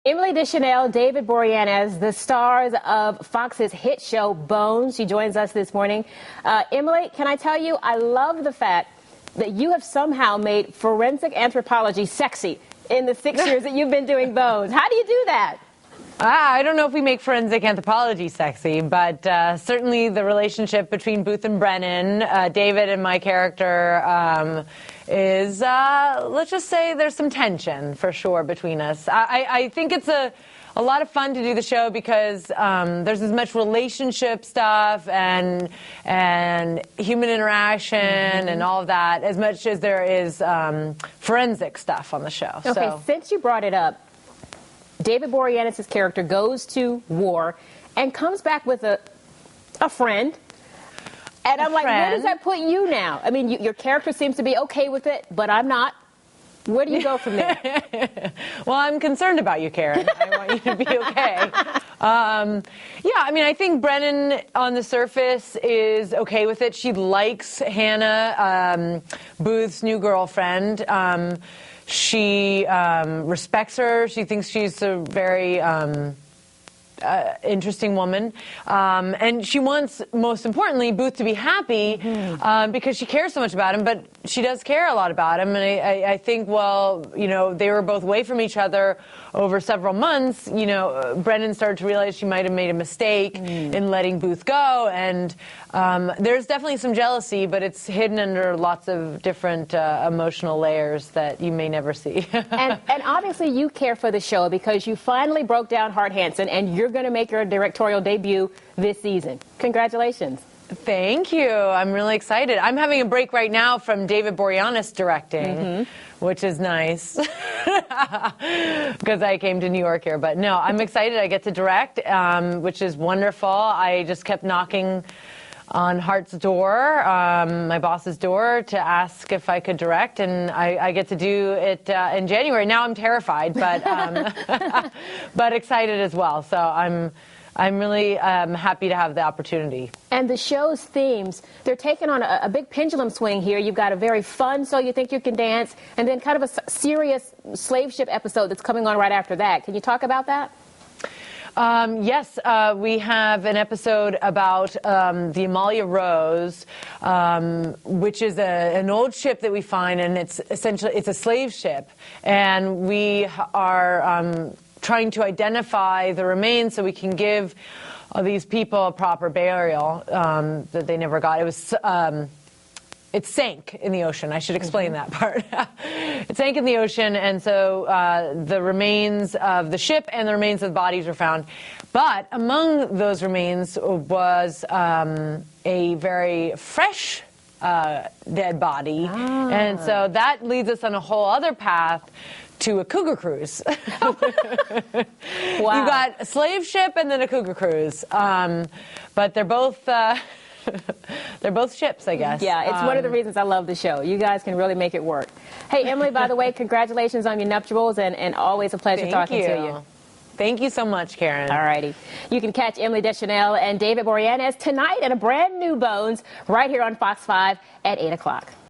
Emily Deschanel, David Boreanaz, the stars of Fox's hit show Bones. She joins us this morning. Emily, can I tell you, I love the fact that you have somehow made forensic anthropology sexy in the 6 years that you've been doing Bones. How do you do that? I don't know if we make forensic anthropology sexy, but certainly the relationship between Booth and Brennan, David and my character, is, let's just say there's some tension for sure between us. I think it's a lot of fun to do the show because there's as much relationship stuff and human interaction and all of that as much as there is forensic stuff on the show. Okay, so. Since you brought it up, David Boreanaz's character goes to war and comes back with a friend. And I'm like, where does that put you now? I mean, your character seems to be okay with it, but I'm not. Where do you go from there? Well, I'm concerned about you, Karen. I want you to be okay. Yeah, I mean, I think Brennan on the surface is okay with it. She likes Hannah, Booth's new girlfriend. She respects her. She thinks she's a very interesting woman. And she wants, most importantly, Booth to be happy because she cares so much about him, but she does care a lot about him. And I think, well, you know, they were both away from each other over several months. You know, Brennan started to realize she might have made a mistake in letting Booth go. And there's definitely some jealousy, but it's hidden under lots of different emotional layers that you may never see. and obviously you care for the show because you finally broke down Hart Hanson and you're going to make your directorial debut this season. Congratulations. Thank you. I'm really excited. I'm having a break right now from David Boreanaz directing, which is nice because I came to New York here. But no, I'm excited. I get to direct, which is wonderful. I just kept knocking on Hart's door, my boss's door, to ask if I could direct, and I get to do it in January. Now I'm terrified, but but excited as well. So I'm really happy to have the opportunity. And the show's themes, they're taking on a big pendulum swing here. You've got a very fun So You Think You Can Dance, and then kind of a serious slave ship episode that's coming on right after that. Can you talk about that? Yes, we have an episode about the Amalia Rose, which is an old ship that we find, and it's essentially a slave ship, and we are trying to identify the remains so we can give these people a proper burial that they never got. It was it sank in the ocean. I should explain that part. It sank in the ocean, and so the remains of the ship and the remains of the bodies were found. But among those remains was a very fresh dead body. And so that leads us on a whole other path to a cougar cruise. Wow. You've got a slave ship and then a cougar cruise. But they're both... they're both ships, I guess. Yeah, it's one of the reasons I love the show. You guys can really make it work. Hey, Emily, by the way, congratulations on your nuptials, and always a pleasure talking to you. Thank you so much, Karen. All righty. You can catch Emily Deschanel and David Boreanaz tonight in a brand new Bones right here on Fox 5 at 8 o'clock.